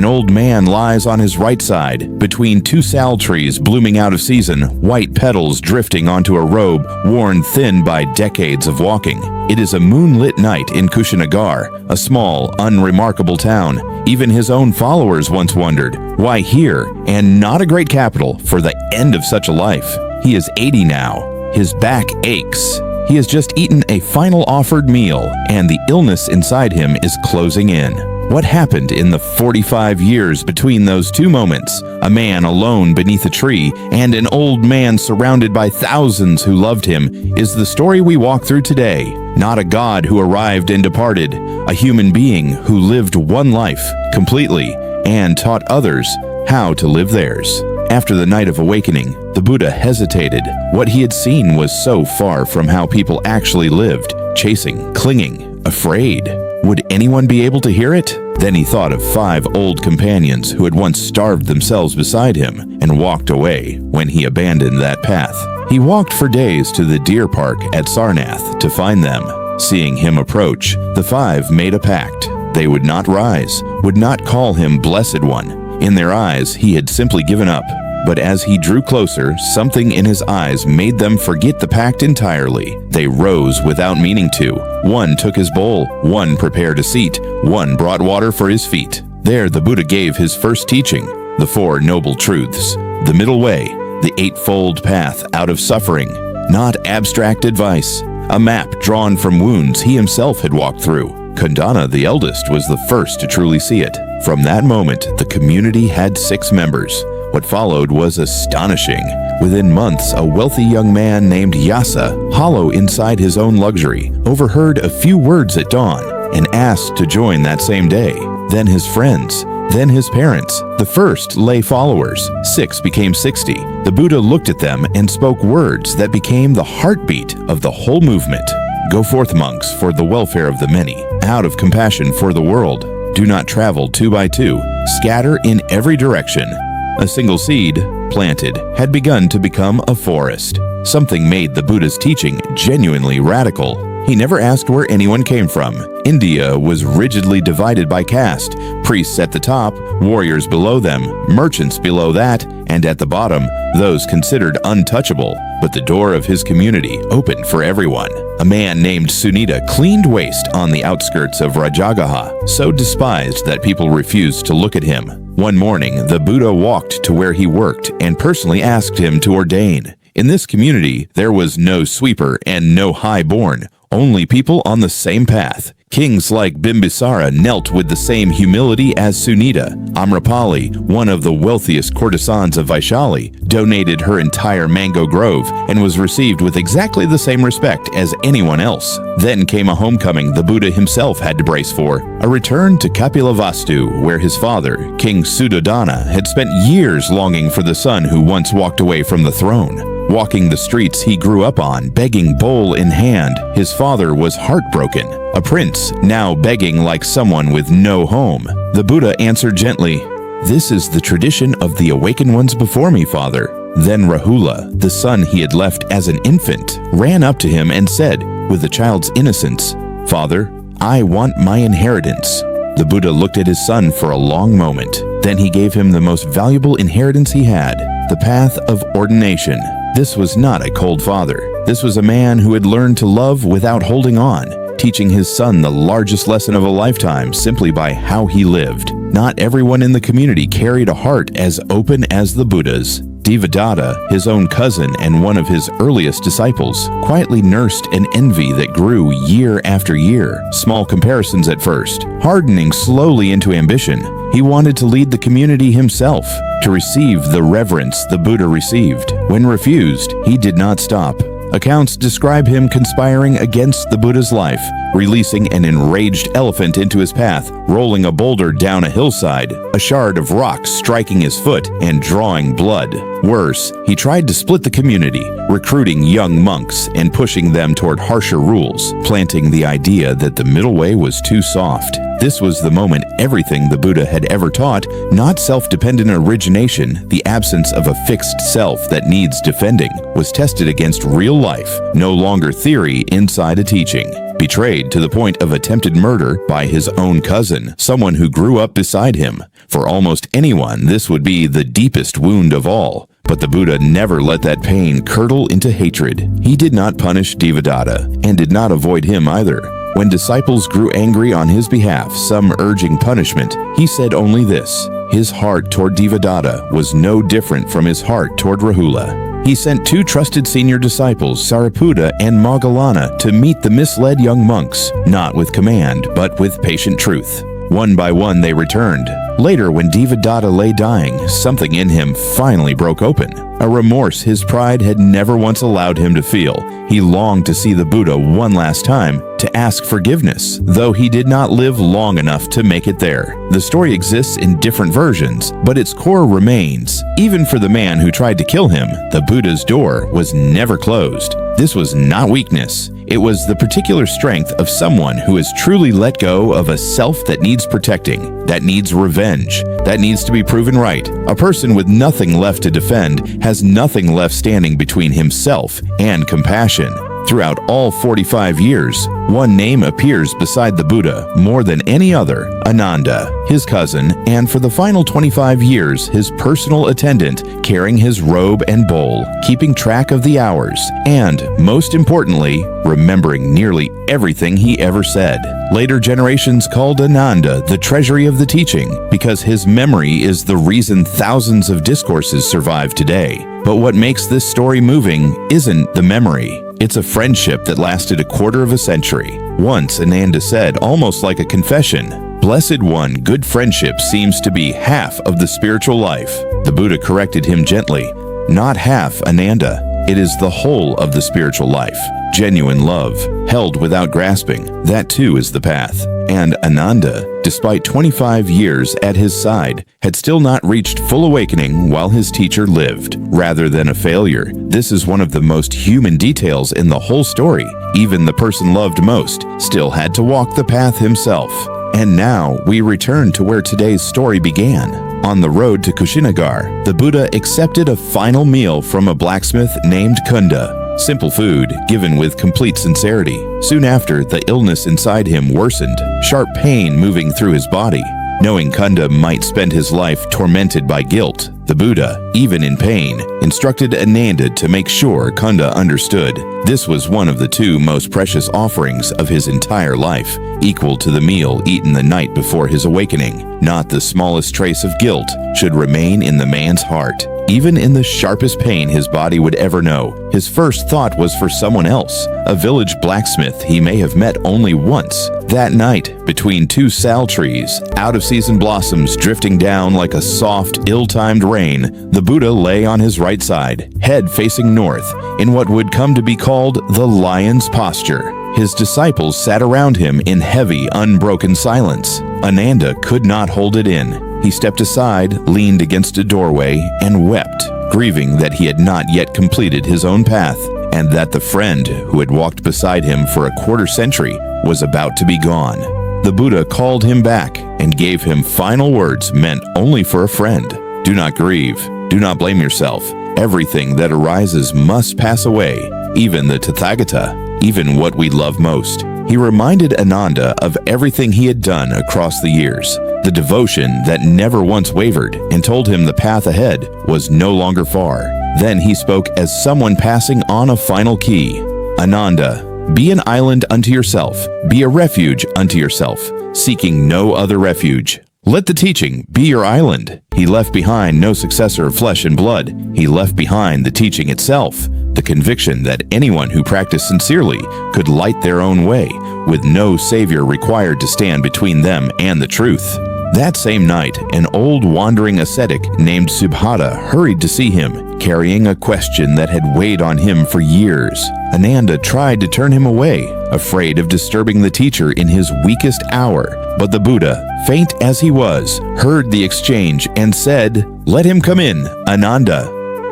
An old man lies on his right side, between two sal trees blooming out of season, white petals drifting onto a robe worn thin by decades of walking. It is a moonlit night in Kushinagar, a small, unremarkable town. Even his own followers once wondered, why here, and not a great capital, for the end of such a life? He is 80 now. His back aches. He has just eaten a final offered meal, and the illness inside him is closing in. What happened in the 45 years between those two moments? A man alone beneath a tree and an old man surrounded by thousands who loved him is the story we walk through today. Not a god who arrived and departed, a human being who lived one life completely and taught others how to live theirs. After the night of awakening, the Buddha hesitated. What he had seen was so far from how people actually lived, chasing, clinging, afraid. Would anyone be able to hear it? Then he thought of 5 old companions who had once starved themselves beside him and walked away when he abandoned that path. He walked for days to the deer park at Sarnath to find them. Seeing him approach, the 5 made a pact. They would not rise, would not call him Blessed One. In their eyes, he had simply given up. But as he drew closer, something in his eyes made them forget the pact entirely. They rose without meaning to. One took his bowl, one prepared a seat, one brought water for his feet. There the Buddha gave his first teaching, the 4 noble truths, the middle way, the 8-fold path out of suffering. Not abstract advice, a map drawn from wounds he himself had walked through. Kundana, the eldest, was the first to truly see it. From that moment, the community had 6 members. What followed was astonishing. Within months, a wealthy young man named Yasa, hollow inside his own luxury, overheard a few words at dawn and asked to join that same day. Then his friends, then his parents, the first lay followers. 6 became 60. The Buddha looked at them and spoke words that became the heartbeat of the whole movement. Go forth, monks, for the welfare of the many, out of compassion for the world. Do not travel 2 by 2. Scatter in every direction. A single seed, planted, had begun to become a forest. Something made the Buddha's teaching genuinely radical. He never asked where anyone came from. India was rigidly divided by caste. Priests at the top, warriors below them, merchants below that, and at the bottom, those considered untouchable. But the door of his community opened for everyone. A man named Sunita cleaned waste on the outskirts of Rajagaha, so despised that people refused to look at him. One morning, the Buddha walked to where he worked and personally asked him to ordain. In this community, there was no sweeper and no highborn, only people on the same path. Kings like Bimbisara knelt with the same humility as Sunita. Amrapali, one of the wealthiest courtesans of Vaishali, donated her entire mango grove and was received with exactly the same respect as anyone else. Then came a homecoming the Buddha himself had to brace for, a return to Kapilavastu, where his father, King Suddhodana, had spent years longing for the son who once walked away from the throne. Walking the streets he grew up on, begging bowl in hand, his father was heartbroken. A prince, now begging like someone with no home. The Buddha answered gently, "This is the tradition of the awakened ones before me, father." Then Rahula, the son he had left as an infant, ran up to him and said, with a child's innocence, "Father, I want my inheritance." The Buddha looked at his son for a long moment. Then he gave him the most valuable inheritance he had, the path of ordination. This was not a cold father. This was a man who had learned to love without holding on, teaching his son the largest lesson of a lifetime simply by how he lived. Not everyone in the community carried a heart as open as the Buddha's. Devadatta, his own cousin and one of his earliest disciples, quietly nursed an envy that grew year after year. Small comparisons at first, hardening slowly into ambition. He wanted to lead the community himself, to receive the reverence the Buddha received. When refused, he did not stop. Accounts describe him conspiring against the Buddha's life, releasing an enraged elephant into his path, rolling a boulder down a hillside, a shard of rock striking his foot, and drawing blood. Worse, he tried to split the community, recruiting young monks and pushing them toward harsher rules, planting the idea that the middle way was too soft. This was the moment everything the Buddha had ever taught, not self-dependent origination, the absence of a fixed self that needs defending, was tested against real life, no longer theory inside a teaching. Betrayed to the point of attempted murder by his own cousin, someone who grew up beside him, For almost anyone, this would be the deepest wound of all. But the Buddha never let that pain curdle into hatred. He did not punish Devadatta, and did not avoid him either. When disciples grew angry on his behalf, some urging punishment, he said only this: his heart toward Devadatta was no different from his heart toward Rahula. He sent 2 trusted senior disciples, Sariputta and Moggallana, to meet the misled young monks, not with command, but with patient truth. One by one they returned. Later, when Devadatta lay dying, something in him finally broke open. A remorse his pride had never once allowed him to feel. He longed to see the Buddha one last time, to ask forgiveness, though he did not live long enough to make it there. The story exists in different versions, but its core remains. Even for the man who tried to kill him, the Buddha's door was never closed. This was not weakness. It was the particular strength of someone who has truly let go of a self that needs protecting, that needs revenge, that needs to be proven right. A person with nothing left to defend has nothing left standing between himself and compassion. Throughout all 45 years, one name appears beside the Buddha more than any other: Ananda, his cousin, and for the final 25 years, his personal attendant, carrying his robe and bowl, keeping track of the hours, and, most importantly, remembering nearly everything he ever said. Later generations called Ananda the treasury of the teaching, because his memory is the reason thousands of discourses survive today. But what makes this story moving isn't the memory. It's a friendship that lasted a quarter of a century. Once, Ananda said, almost like a confession, "Blessed one, good friendship seems to be half of the spiritual life." The Buddha corrected him gently, "Not half, Ananda. It is the whole of the spiritual life. Genuine love, held without grasping, that too is the path." And Ananda, despite 25 years at his side, had still not reached full awakening while his teacher lived. Rather than a failure, this is one of the most human details in the whole story. Even the person loved most still had to walk the path himself. And now we return to where today's story began. On the road to Kushinagar, the Buddha accepted a final meal from a blacksmith named Kunda. Simple food, given with complete sincerity. Soon after, the illness inside him worsened, sharp pain moving through his body. Knowing Kunda might spend his life tormented by guilt, the Buddha, even in pain, instructed Ananda to make sure Kunda understood. This was one of the 2 most precious offerings of his entire life, equal to the meal eaten the night before his awakening. Not the smallest trace of guilt should remain in the man's heart. Even in the sharpest pain his body would ever know, his first thought was for someone else, a village blacksmith he may have met only once. That night, between 2 sal trees, out-of-season blossoms drifting down like a soft, ill-timed rain, the Buddha lay on his right side, head facing north, in what would come to be called the lion's posture. His disciples sat around him in heavy, unbroken silence. Ananda could not hold it in. He stepped aside, leaned against a doorway, and wept, grieving that he had not yet completed his own path, and that the friend who had walked beside him for a quarter century was about to be gone. The Buddha called him back and gave him final words meant only for a friend. Do not grieve. Do not blame yourself. Everything that arises must pass away, even the Tathagata, even what we love most. He reminded Ananda of everything he had done across the years, the devotion that never once wavered, and told him the path ahead was no longer far. Then he spoke as someone passing on a final key. Ananda, be an island unto yourself, be a refuge unto yourself, seeking no other refuge. Let the teaching be your island. He left behind no successor of flesh and blood. He left behind the teaching itself, the conviction that anyone who practiced sincerely could light their own way, with no savior required to stand between them and the truth. That same night, an old wandering ascetic named Subhata hurried to see him, carrying a question that had weighed on him for years. Ananda tried to turn him away, afraid of disturbing the teacher in his weakest hour. But the Buddha, faint as he was, heard the exchange and said, "Let him come in, Ananda."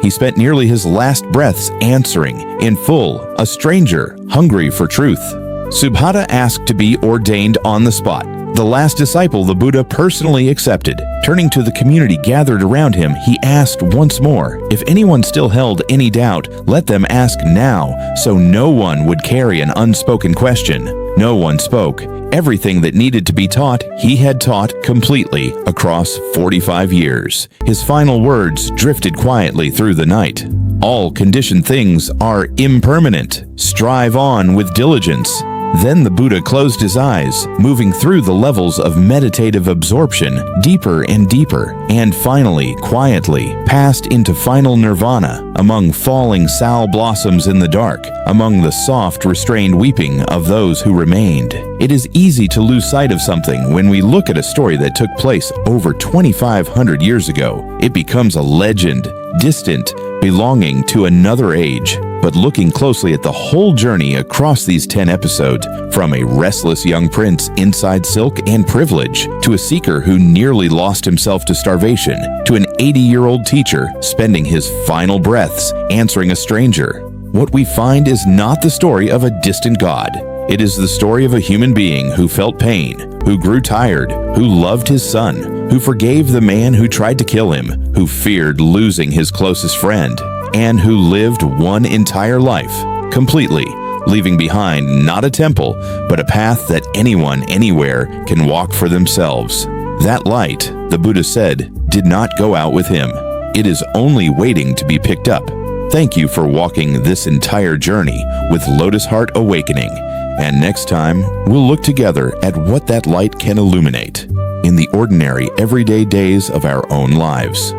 He spent nearly his last breaths answering, in full, a stranger, hungry for truth. Subhata asked to be ordained on the spot. the last disciple the Buddha personally accepted. Turning to the community gathered around him, he asked once more, if anyone still held any doubt, let them ask now, so no one would carry an unspoken question. No one spoke. Everything that needed to be taught, he had taught completely across 45 years. His final words drifted quietly through the night. All conditioned things are impermanent. Strive on with diligence. Then the Buddha closed his eyes, moving through the levels of meditative absorption, deeper and deeper, and finally, quietly, passed into final nirvana, among falling sal blossoms in the dark, among the soft, restrained weeping of those who remained. It is easy to lose sight of something when we look at a story that took place over 2,500 years ago. It becomes a legend, distant, belonging to another age. But looking closely at the whole journey across these 10 episodes, from a restless young prince inside silk and privilege, to a seeker who nearly lost himself to starvation, to an 80-year-old teacher spending his final breaths answering a stranger, what we find is not the story of a distant god. It is the story of a human being who felt pain, who grew tired, who loved his son, who forgave the man who tried to kill him, who feared losing his closest friend, and who lived one entire life, completely, leaving behind not a temple, but a path that anyone, anywhere, can walk for themselves. That light, the Buddha said, did not go out with him. It is only waiting to be picked up. Thank you for walking this entire journey with Lotus Heart Awakening. And next time, we'll look together at what that light can illuminate in the ordinary, everyday days of our own lives.